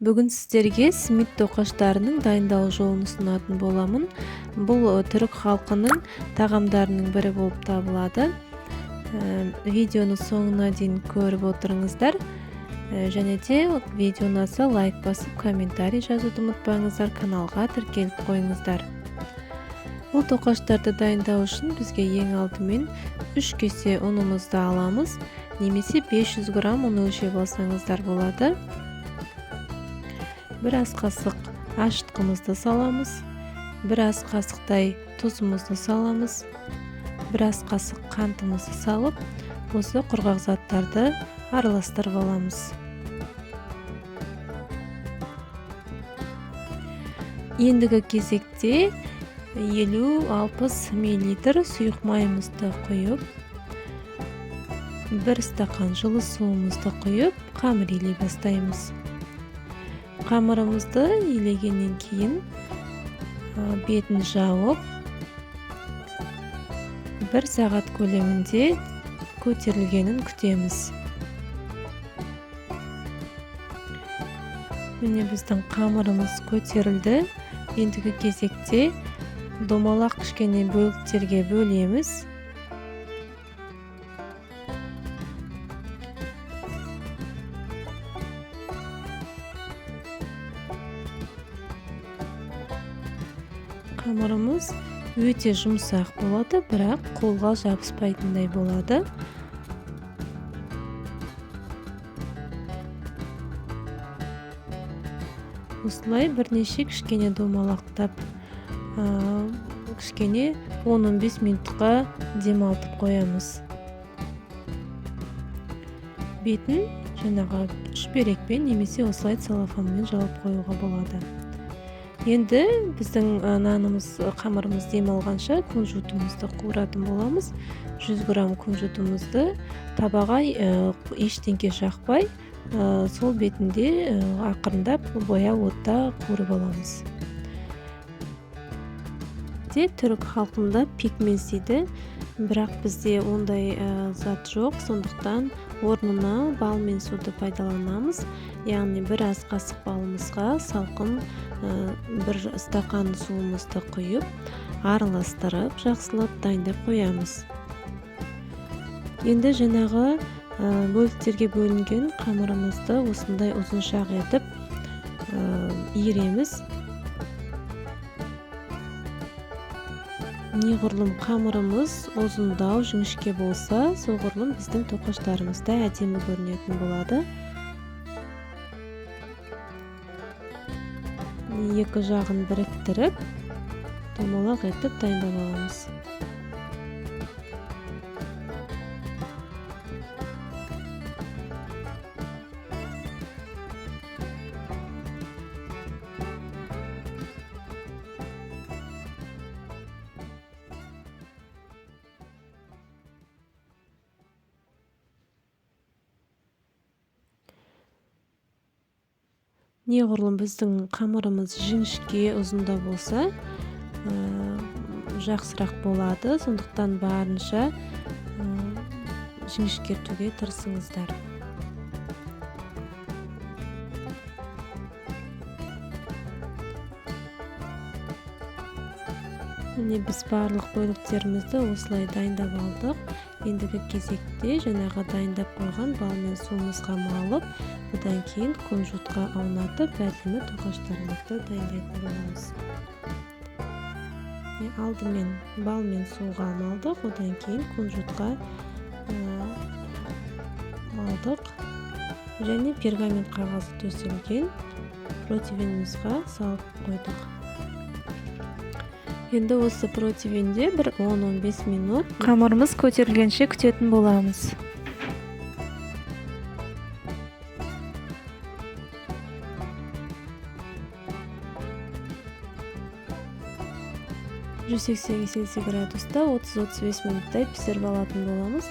Бүгін сіздерге смит тоқаштарының дайындалу жолын ұсынатын боламын. Бұл түрік халқының тағамдарының бірі болып табылады. Видеоны соңына дейін көріп отырыңыздар. Және де видео ұнаса лайк басып, комментарий жазуды ұмытпаңыздар, каналға тіркеліп қойыңыздар. Бұл тоқаштарды дайындау үшін бізге ең алдымен 3 кесе ұнымызды аламыз, немесе 500 грамм ұн өлшеп алсаңыздар болады. 1 ас қасық ашытқымызды саламыз, 1 ас қасықтай тұзымызды саламыз, 1 ас қасық қантымызды салып, осы құрғақ заттарды араластырып аламыз. Ендігі кезекте 50-60 мл сұйық майымызды құйып, 1 стакан жылы суымызды құйып, қамыр илей бастаймыз. Қамырымызды илегеннен кейін бетін жауып, 1 сағат көлемінде көтерілгенін күтеміз. Міне біздің қамырымыз көтерілді. Ендігі кезекте домалақ кішкене бөліктерге бөлеміз. Қамырымыз өте жұмсақ болады, бірақ қолға жабыспайтындай болады. Осылай бірнеше кішкене домалақтап, кішкене 10-15 минутқа демалтып қоямыз. Бетін жаңағы шүберекпен немесе осылай целлофанмен жауып қоюға болады. Енді біздің қамырымыз демалғанша күнжутымызды қуыратын боламыз. 100 грамм күнжутымызды табаға ештеңке жақпай, сол бетінде ақырындап бояу отта қуырып аламыз. Түрік халқында пекмез дейді, бірақ бізде ондай зат жоқ, сондықтан орнына бал мен суды пайдаланамыз. Яғни 1 ас қасық балымызға салқын 1 стакан суымызды құйып, араластырып, жақсылап дайындап қоямыз. Енді жаңағы бөліктерге бөлінген қамырымызды осындай ұзыншақ етіп иіреміз. Неғұрлым қамырымыз ұзындау, жіңішке болса, соғұрлым біздің тоқаштарымызда әдемі көрінетін болады. Екі жағын біріктіріп, домалақ етіп дайындап аламыз. Неғұрлым біздің қамырымыз жіңішке, ұзында болса, жақсырақ болады. Сондықтан барынша жіңішкертуге тырысыңыздар. Міне біз барлық бөліктерімізді осылай дайындап алдық. Ендігі кезекте жаңағы дайындап қойған бал мен суымызға малып, одан кейін күнжутқа аунатып, әдемі тоқаштарымызды дайындайтын боламыз. Алдымен бал мен суға малдық, одан кейін күнжутқа малдық және пергамент қағазы төселген противенімізға салып қойдық. Енді осы противенде 10-15 минут қамырымыз көтерілгенше күтетін боламыз. градуста 30-35 минуттай пісіріп алатын боламыз.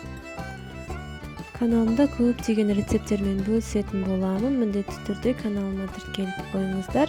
Каналымда көптеген рецептермен бөлісетін боламын. Міндетті түрде каналыма тіркеліп қойыңыздар.